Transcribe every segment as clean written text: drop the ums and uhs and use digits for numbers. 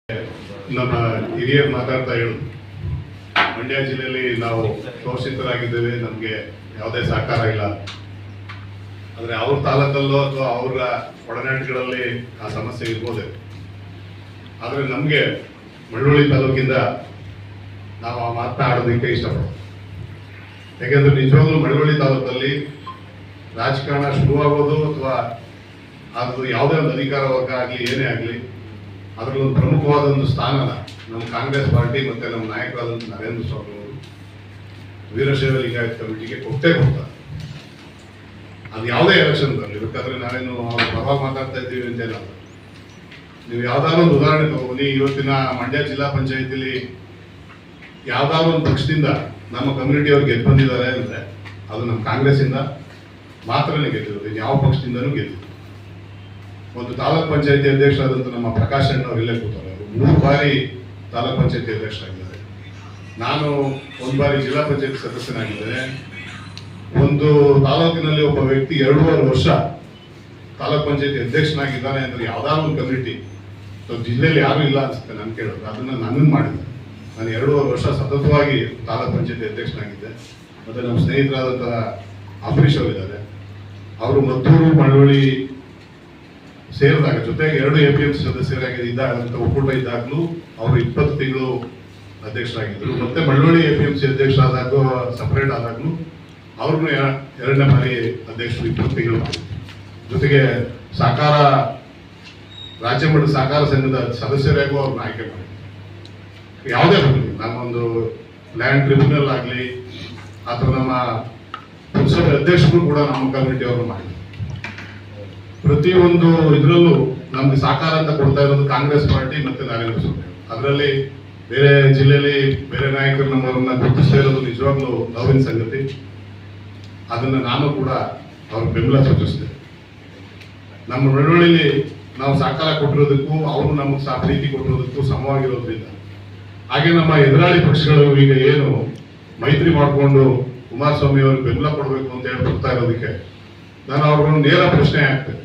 ನಮ್ಮ ಹಿರಿಯರು ಮಾತಾಡ್ತಾ ಹೇಳು, ಮಂಡ್ಯ ಜಿಲ್ಲೆಯಲ್ಲಿ ನಾವು ಶೋಷಿತರಾಗಿದ್ದೇವೆ, ನಮಗೆ ಯಾವುದೇ ಸಹಕಾರ ಇಲ್ಲ. ಆದರೆ ಅವ್ರ ತಾಲೂಕಲ್ಲೋ ಅಥವಾ ಅವರ ಒಡನಾಟಗಳಲ್ಲಿ ಆ ಸಮಸ್ಯೆ ಇರ್ಬೋದು. ಆದರೆ ನಮಗೆ ಮಳವಳ್ಳಿ ತಾಲೂಕಿಂದ ನಾವು ಆ ಮಾತನಾಡೋದಕ್ಕೆ ಇಷ್ಟಪಡ್ತೀವಿ. ಯಾಕೆಂದ್ರೆ ನಿಜವಾಗ್ಲೂ ಮಳವಳ್ಳಿ ತಾಲೂಕಲ್ಲಿ ರಾಜಕಾರಣ ಶುರುವಾಗೋದು ಅಥವಾ ಅದು ಯಾವುದೇ ಒಂದು ಅಧಿಕಾರ ವರ್ಗ ಆಗಲಿ ಏನೇ ಆಗಲಿ ಅದರಲ್ಲಿ ಒಂದು ಪ್ರಮುಖವಾದ ಒಂದು ಸ್ಥಾನನ ನಮ್ಮ ಕಾಂಗ್ರೆಸ್ ಪಾರ್ಟಿ ಮತ್ತು ನಮ್ಮ ನಾಯಕರಾದಂಥ ನರೇಂದ್ರ ಸ್ವಾಮಿ ಅವರು ವೀರಶೈವ ಲಿಂಗಾಯತ್ ಕಮಿಟಿಗೆ ಕೊಡ್ತಾರೆ. ಅದು ಯಾವುದೇ ಎಲೆಕ್ಷನ್ ಬರಲಿ, ಬೇಕಾದ್ರೆ ನಾವೇನು ಅವ್ರ ಪರವಾಗಿ ಮಾತಾಡ್ತಾ ಇದ್ದೀವಿ ಅಂತೇನಲ್ಲ. ನೀವು ಯಾವ್ದಾದ್ರು ಒಂದು ಉದಾಹರಣೆ ತಗೊಂಡು ಇವತ್ತಿನ ಮಂಡ್ಯ ಜಿಲ್ಲಾ ಪಂಚಾಯತಿಲಿ ಯಾವ್ದಾದ್ರು ಒಂದು ಪಕ್ಷದಿಂದ ನಮ್ಮ ಕಮ್ಯುನಿಟಿ ಅವ್ರು ಗೆದ್ದು ಬಂದಿದ್ದಾರೆ ಅಂದರೆ ಅದು ನಮ್ಮ ಕಾಂಗ್ರೆಸ್ಸಿಂದ ಮಾತ್ರನೇ ಗೆದ್ದಿರೋದು, ಯಾವ ಪಕ್ಷದಿಂದನೂ ಗೆದ್ದಿದ್ದು. ಒಂದು ತಾಲೂಕ್ ಪಂಚಾಯತಿ ಅಧ್ಯಕ್ಷರಾದಂಥ ನಮ್ಮ ಪ್ರಕಾಶ್ ಅಣ್ಣವ್ರು ಇಲ್ಲೇ ಕೂತಾರೆ. ಅವರು 3 ಬಾರಿ ತಾಲೂಕ್ ಪಂಚಾಯತಿ ಅಧ್ಯಕ್ಷರಾಗಿದ್ದಾರೆ. ನಾನು 1 ಬಾರಿ ಜಿಲ್ಲಾ ಪಂಚಾಯತಿ ಸದಸ್ಯನಾಗಿದ್ದೇನೆ. ಒಂದು ತಾಲೂಕಿನಲ್ಲಿ ಒಬ್ಬ ವ್ಯಕ್ತಿ 2.5 ವರ್ಷ ತಾಲೂಕ್ ಪಂಚಾಯತಿ ಅಧ್ಯಕ್ಷನಾಗಿದ್ದಾನೆ ಅಂದ್ರೆ ಯಾವ್ದಾದ್ರು ಒಂದು ಕಮ್ಯುನಿಟಿ ಜಿಲ್ಲೆಯಲ್ಲಿ ಯಾರು ಇಲ್ಲ ಅನ್ಸುತ್ತೆ ನಾನು ಕೇಳೋದು. ಅದನ್ನ ನನ್ನನ್ನು ಮಾಡಿದ್ದೆ. ನಾನು 2.5 ವರ್ಷ ಸತತವಾಗಿ ತಾಲೂಕ್ ಪಂಚಾಯತಿ ಅಧ್ಯಕ್ಷನಾಗಿದ್ದೆ. ಮತ್ತೆ ನಮ್ಮ ಸ್ನೇಹಿತರಾದಂತಹ ಅಂಬರೀಶ್ ಅವರಿದ್ದಾರೆ. ಅವರು ಮದ್ದೂರು ಮಳವಳ್ಳಿ ಸೇರಿದಾಗ ಜೊತೆಗೆ 2 APMC ಸದಸ್ಯರಾಗಿ ಇದ್ದಾಗ ಒಕ್ಕೂಟ ಇದ್ದಾಗಲೂ ಅವರು 20 ತಿಂಗಳು ಅಧ್ಯಕ್ಷರಾಗಿದ್ದರು. ಮತ್ತೆ ಮಳವಳ್ಳಿ APMC ಅಧ್ಯಕ್ಷರಾದಾಗೂ ಸಪರೇಟ್ ಆದಾಗಲೂ ಅವ್ರನ್ನು 2ನೇ ಬಾರಿ ಅಧ್ಯಕ್ಷರು 20 ತಿಂಗಳು ಮಾಡಿದ್ರು. ಜೊತೆಗೆ ಸಹಕಾರ ರಾಜ್ಯ ಮಟ್ಟದ ಸಹಕಾರ ಸಂಘದ ಸದಸ್ಯರಾಗೂ ಅವ್ರನ್ನ ಆಯ್ಕೆ ಮಾಡಿದ್ರು. ಯಾವುದೇ ಬರಲಿ, ನಮ್ಮೊಂದು ಲ್ಯಾಂಡ್ ಟ್ರಿಬ್ಯುನಲ್ ಆಗಲಿ ಅಥವಾ ನಮ್ಮ ಪುರಸಭೆ ಅಧ್ಯಕ್ಷರು ಕೂಡ ನಮ್ಮ ಕಮ್ಯುನಿಟಿ ಅವರು ಮಾಡಿದ್ರು. ಪ್ರತಿಯೊಂದು ಇದರಲ್ಲೂ ನಮ್ಗೆ ಸಹಕಾರ ಅಂತ ಕೊಡ್ತಾ ಇರೋದು ಕಾಂಗ್ರೆಸ್ ಪಾರ್ಟಿ ಮತ್ತೆ ನರೇಂದ್ರ ಸ್ವಾಮಿ. ಅದರಲ್ಲಿ ಬೇರೆ ಜಿಲ್ಲೆಯಲ್ಲಿ ಬೇರೆ ನಾಯಕರು ನಮ್ಮವ್ರನ್ನ ಗುರುತಿಸ್ತಾ ಇರೋದು ನಿಜವಾಗ್ಲೂ ನೋವಿನ ಸಂಗತಿ. ಅದನ್ನ ನಾನು ಕೂಡ ಅವ್ರ ಬೆಂಬಲ ಸೂಚಿಸ್ತೇನೆ. ನಮ್ಮ ಮಳವಳ್ಳಿಲಿ ನಾವು ಸಹಕಾರ ಕೊಟ್ಟಿರೋದಕ್ಕೂ ಅವರು ನಮಗೆ ಪ್ರೀತಿ ಕೊಟ್ಟಿರೋದಕ್ಕೂ ಸಮವಾಗಿರೋದ್ರಿಂದ, ಹಾಗೆ ನಮ್ಮ ಎದುರಾಳಿ ಪಕ್ಷಗಳು ಈಗ ಏನು ಮೈತ್ರಿ ಮಾಡಿಕೊಂಡು ಕುಮಾರಸ್ವಾಮಿ ಅವ್ರಿಗೆ ಬೆಂಬಲ ಕೊಡಬೇಕು ಅಂತ ಹೇಳಿ ಬರ್ತಾ ಇರೋದಕ್ಕೆ ನಾನು ಅವ್ರಿಗೊಂದು ನೇರ ಪ್ರಶ್ನೆ ಆಗ್ತದೆ.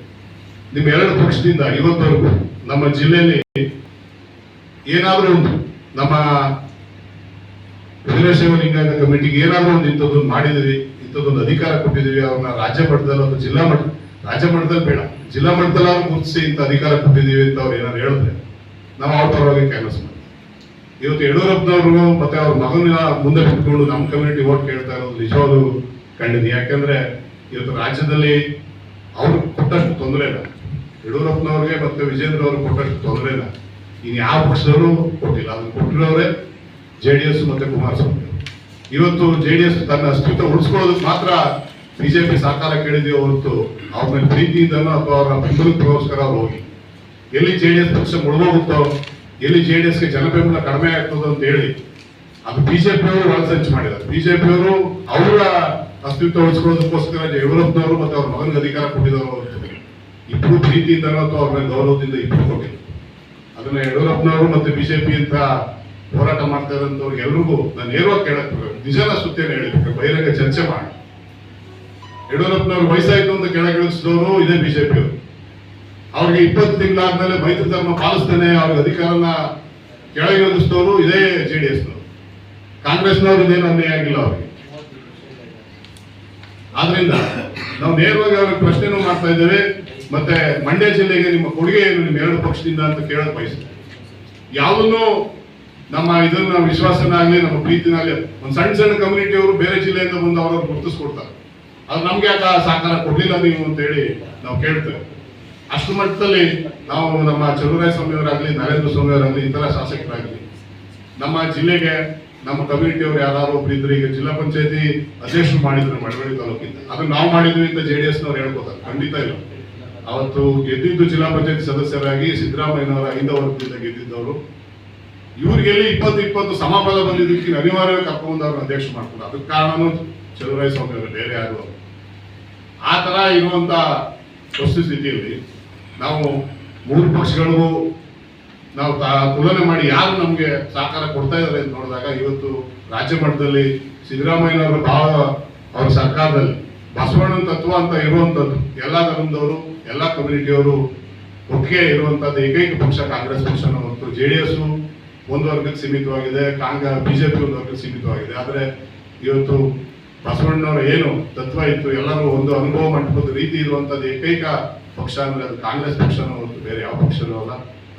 ನಿಮ್ಮ 2 ಪಕ್ಷದಿಂದ ಇವತ್ತವರೆಗೂ ನಮ್ಮ ಜಿಲ್ಲೆಯಲ್ಲಿ ಏನಾದರೂ ಒಂದು ನಮ್ಮ ವೀರಶೈವ ಲಿಂಗಾಯತ ಕಮಿಟಿಗೆ ಏನಾದರೂ ಒಂದು ಇಂಥದ್ದೊಂದು ಮಾಡಿದ್ವಿ, ಇಂಥದ್ದೊಂದು ಅಧಿಕಾರ ಕೊಟ್ಟಿದ್ದೀವಿ, ಅವ್ರನ್ನ ರಾಜ್ಯ ಮಟ್ಟದಲ್ಲಿ ಅಥವಾ ಜಿಲ್ಲಾ ಮಟ್ಟ, ರಾಜ್ಯ ಮಟ್ಟದಲ್ಲಿ ಬೇಡ, ಜಿಲ್ಲಾ ಮಟ್ಟದಲ್ಲಾದ್ರೂ ಗುರುತಿಸಿ ಇಂಥ ಅಧಿಕಾರ ಕೊಟ್ಟಿದ್ದೀವಿ ಅಂತ ಅವ್ರು ಏನಾದ್ರು ಹೇಳಿದ್ರೆ ನಾವು ಅವ್ರ ಪರವಾಗಿ ಕ್ಯಾನ್ವಸ್ ಮಾಡ್ತೀವಿ. ಇವತ್ತು ಯಡಿಯೂರಪ್ಪನವರು ಮತ್ತೆ ಅವ್ರ ಮಗನ ಮುಂದೆ ಬಿಟ್ಕೊಂಡು ನಮ್ಮ ಕಮ್ಯುನಿಟಿ ಓಟ್ ಕೇಳ್ತಾ ಇರೋದು ನಿಜವಾಗ್ಲೂ ಕಂಡಿದೆ. ಯಾಕಂದ್ರೆ ಇವತ್ತು ರಾಜ್ಯದಲ್ಲಿ ಅವ್ರು ಕೊಟ್ಟಷ್ಟು ತೊಂದರೆ ಇಲ್ಲ, ಯಡಿಯೂರಪ್ಪನವ್ರಿಗೆ ಮತ್ತೆ ವಿಜೇಂದ್ರ ಅವ್ರಿಗೆ ಕೊಟ್ಟಷ್ಟು ತೊಂದರೆ ಇಲ್ಲ. ಇನ್ನು ಯಾವ ಪಕ್ಷದವರು ಕೊಟ್ಟಿಲ್ಲ. ಅದನ್ನು ಕೊಟ್ಟಿರೋರೆ JDS ಮತ್ತೆ ಕುಮಾರಸ್ವಾಮಿ. ಇವತ್ತು JDS ತನ್ನ ಅಸ್ತಿತ್ವ ಉಳಿಸ್ಕೊಳ್ಳೋದಕ್ಕೆ ಮಾತ್ರ BJP ಸಹಕಾರ ಕೇಳಿದೀವಿ ಹೊರತು ಅವ್ರ ಮೇಲೆ ಪ್ರೀತಿಯಿಂದನೋ ಅಥವಾ ಅವರ ಬೆಂಬಲಕ್ಕೋಸ್ಕರ ಅವ್ರು ಹೋಗಿ ಎಲ್ಲಿ JDS ಪಕ್ಷ ಮುಳುಗೋಗುತ್ತೋ, ಎಲ್ಲಿ JDSಗೆ ಜನಬೆಂಬಲ ಕಡಿಮೆ ಆಗ್ತದೋ ಅಂತ ಹೇಳಿ ಅದು BJP ಅವರು ಒಳಸಂಚು ಮಾಡಿದ್ದಾರೆ. BJP ಅವರು ಅವರ ಅಸ್ತಿತ್ವ ಉಳಿಸ್ಕೊಳ್ಳೋದಕ್ಕೋಸ್ಕರ ಯಡಿಯೂರಪ್ಪನವರು ಮತ್ತೆ ಅವ್ರ ಮಗನಿಗೆ ಅಧಿಕಾರ ಕೊಟ್ಟಿದ್ದವರು ಹೊರತು ಇಬ್ರು ಪ್ರೀತಿಯಿಂದನೋ ಅಥವಾ ಅವ್ರ ಮೇಲೆ ಗೌರವದಿಂದ ಇಬ್ರು ಕೊಟ್ಟಿಲ್ಲ. ಅದನ್ನ ಯಡಿಯೂರಪ್ಪನವರು ಮತ್ತೆ BJP ಅಂತ ಹೋರಾಟ ಮಾಡ್ತಾ ಇರೋಂಥವ್ರಿಗೆ ಎಲ್ರಿಗೂ ನಾನು ನೇರವಾಗಿ ಕೇಳಕ್ ನಿಜನ ಸುತ್ತೇನೆ ಹೇಳಿದ್ರೆ ಬಹಿರಂಗ ಚರ್ಚೆ ಮಾಡಿ. ಯಡಿಯೂರಪ್ಪನವ್ರು ವಯಸ್ಸಾಯ್ತು ಅಂತ ಕೆಳಗಿಳಿಸಿದವರು ಇದೇ BJP ಅವರು. ಅವ್ರಿಗೆ 20 ತಿಂಗಳಾದ್ಮೇಲೆ ಮೈತ್ರಿ ಧರ್ಮ ಪಾಲಿಸ್ತೇನೆ ಅವ್ರಿಗೆ ಅಧಿಕಾರನ ಕೆಳಗಿಳಿಸಿದವರು ಇದೇ JDSನವರು. ಕಾಂಗ್ರೆಸ್ನವ್ರು ಇದೇನು ಅನ್ಯಾಯ ಆಗಿಲ್ಲ ಅವ್ರಿಗೆ. ಆದ್ರಿಂದ ನಾವು ನೇರವಾಗಿ ಅವ್ರಿಗೆ ಪ್ರಶ್ನೆನೂ ಮಾಡ್ತಾ ಇದ್ದೇವೆ. ಮತ್ತೆ ಮಂಡ್ಯ ಜಿಲ್ಲೆಗೆ ನಿಮ್ಮ ಕೊಡುಗೆ ಏನು ನಿಮ್ಮ 2 ಪಕ್ಷದಿಂದ ಅಂತ ಕೇಳಕ್ ಬಯಸ್ತೇವೆ. ಯಾವುದನ್ನು ನಮ್ಮ ಇದನ್ನ ವಿಶ್ವಾಸನಾಗ್ಲಿ ನಮ್ಮ ಪ್ರೀತಿನಾಗ್ಲಿ ಒಂದು ಸಣ್ಣ ಕಮ್ಯುನಿಟಿ ಅವರು ಬೇರೆ ಜಿಲ್ಲೆಯಿಂದ ಬಂದು ಅವ್ರವ್ರು ಗುರುತಿಸ್ಕೊಡ್ತಾರೆ. ಅದು ನಮ್ಗೆ ಯಾಕೆ ಸಹಕಾರ ಕೊಡ್ಲಿಲ್ಲ ನೀವು ಅಂತ ಹೇಳಿ ನಾವು ಕೇಳ್ತೇವೆ. ಅಷ್ಟು ಮಟ್ಟದಲ್ಲಿ ನಾವು ನಮ್ಮ ಚಲುವರಾಯಸ್ವಾಮಿ ಅವರಾಗ್ಲಿ ನರೇಂದ್ರ ಸ್ವಾಮಿ ಅವರಾಗ್ಲಿ ಇತರ ಶಾಸಕರಾಗ್ಲಿ ನಮ್ಮ ಜಿಲ್ಲೆಗೆ ನಮ್ಮ ಕಮ್ಯುನಿಟಿ ಅವರು ಯಾರು ಒಬ್ರು ಇದ್ರೆ ಈಗ ಜಿಲ್ಲಾ ಪಂಚಾಯತಿ ಅಧ್ಯಕ್ಷರು ಮಾಡಿದ್ರು ಮಳವಳ್ಳಿ ತಾಲೂಕಿಂದ, ಅದನ್ನ ನಾವು ಮಾಡಿದ್ವಿ ಅಂತ JDSನವ್ರು ಹೇಳ್ಕೊತಾರೆ. ಖಂಡಿತ ಇಲ್ಲ. ಅವತ್ತು ಗೆದ್ದಿದ್ದು ಜಿಲ್ಲಾ ಪಂಚಾಯತಿ ಸದಸ್ಯರಾಗಿ ಸಿದ್ದರಾಮಯ್ಯನವರ 5 ವರ್ಷದಿಂದ ಗೆದ್ದಿದ್ದವರು. ಇವ್ರಿಗೆಲ್ಲಿ 20 ಸಮಬಲ ಬಂದಿದ್ದಕ್ಕೆ ಅನಿವಾರ್ಯವಾಗಿ ಕರ್ಕೊಂಡು ಅವ್ರನ್ನ ಅಧ್ಯಕ್ಷ ಮಾಡ್ತಾರೆ. ಅದಕ್ಕೆ ಕಾರಣನು ಚಲುವರಾಯಸ್ವಾಮಿ ಅವರು, ಬೇರೆ ಯಾರು. ಆ ತರ ಇರುವಂತ ವಸ್ತುಸ್ಥಿತಿಯಲ್ಲಿ ನಾವು 3 ಪಕ್ಷಗಳಿಗೂ ನಾವು ತುಲನೆ ಮಾಡಿ ಯಾರು ನಮ್ಗೆ ಸಹಕಾರ ಕೊಡ್ತಾ ಇದ್ದಾರೆ ಅಂತ ನೋಡಿದಾಗ ಇವತ್ತು ರಾಜ್ಯ ಮಟ್ಟದಲ್ಲಿ ಸಿದ್ದರಾಮಯ್ಯನವರ ಭಾವ ಅವ್ರ ಸರ್ಕಾರದಲ್ಲಿ ಬಸವಣ್ಣನ ತತ್ವ ಅಂತ ಇರುವಂತದ್ದು ಎಲ್ಲ ಧರ್ಮದವರು ಎಲ್ಲ ಕಮ್ಯುನಿಟಿಯವರು ಒಟ್ಟಿಗೆ ಇರುವಂತದ್ದು ಏಕೈಕ ಪಕ್ಷ ಕಾಂಗ್ರೆಸ್ ಪಕ್ಷನ ಹೊತ್ತು JDS ಒಂದು ವರ್ಗಕ್ಕೆ ಸೀಮಿತವಾಗಿದೆ, ಬಿಜೆಪಿ ಒಂದು ವರ್ಗಕ್ಕೆ ಸೀಮಿತವಾಗಿದೆ. ಆದರೆ ಇವತ್ತು ಬಸವಣ್ಣನವರ ಏನು ತತ್ವ ಇತ್ತು, ಎಲ್ಲರೂ ಒಂದು ಅನುಭವ ಮಂಟಪದ ರೀತಿ ಇರುವಂತದ್ದು ಏಕೈಕ ಪಕ್ಷ ಅಂದ್ರೆ ಅದು ಕಾಂಗ್ರೆಸ್ ಪಕ್ಷನ ಹೊತ್ತು ಬೇರೆ ಯಾವ ಪಕ್ಷನೂ ಅಲ್ಲ.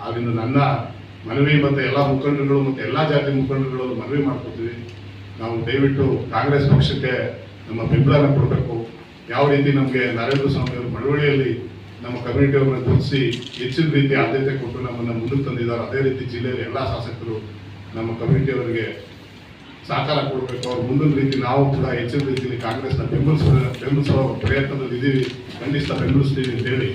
ಆದ್ದರಿಂದ ನನ್ನ ಮನವಿ ಮತ್ತೆ ಎಲ್ಲ ಮುಖಂಡರುಗಳು ಮತ್ತೆ ಎಲ್ಲಾ ಜಾತಿ ಮುಖಂಡರುಗಳು ಮನವಿ ಮಾಡ್ಕೊತೀವಿ, ನಾವು ದಯವಿಟ್ಟು ಕಾಂಗ್ರೆಸ್ ಪಕ್ಷಕ್ಕೆ ನಮ್ಮ ಬೆಂಬಲನ ಕೊಡಬೇಕು. ಯಾವ ರೀತಿ ನಮಗೆ ನರೇಂದ್ರ ಸ್ವಾಮಿ ಅವರು ಮಳವಳ್ಳಿಯಲ್ಲಿ ನಮ್ಮ ಕಮ್ಯುನಿಟಿಯವ್ರನ್ನ ಗುರುತಿಸಿ ಹೆಚ್ಚಿನ ರೀತಿ ಆದ್ಯತೆ ಕೊಟ್ಟು ನಮ್ಮನ್ನು ಮುಂದಕ್ಕೆ ತಂದಿದ್ದಾರೆ. ಅದೇ ರೀತಿ ಜಿಲ್ಲೆಯಲ್ಲಿ ಎಲ್ಲ ಶಾಸಕರು ನಮ್ಮ ಕಮ್ಯುನಿಟಿಯವರಿಗೆ ಸಹಕಾರ ಕೊಡಬೇಕು. ಅವ್ರು ಮುಂದಿನ ರೀತಿ ನಾವು ಕೂಡ ಹೆಚ್ಚಿನ ರೀತಿಯಲ್ಲಿ ಕಾಂಗ್ರೆಸ್ನ ಬೆಂಬಲಿಸುವ ಪ್ರಯತ್ನದಲ್ಲಿ ಇದ್ದೀವಿ, ಖಂಡಿತ ಬೆಂಬಲಿಸ್ತೀವಿ ಅಂತ ಹೇಳಿ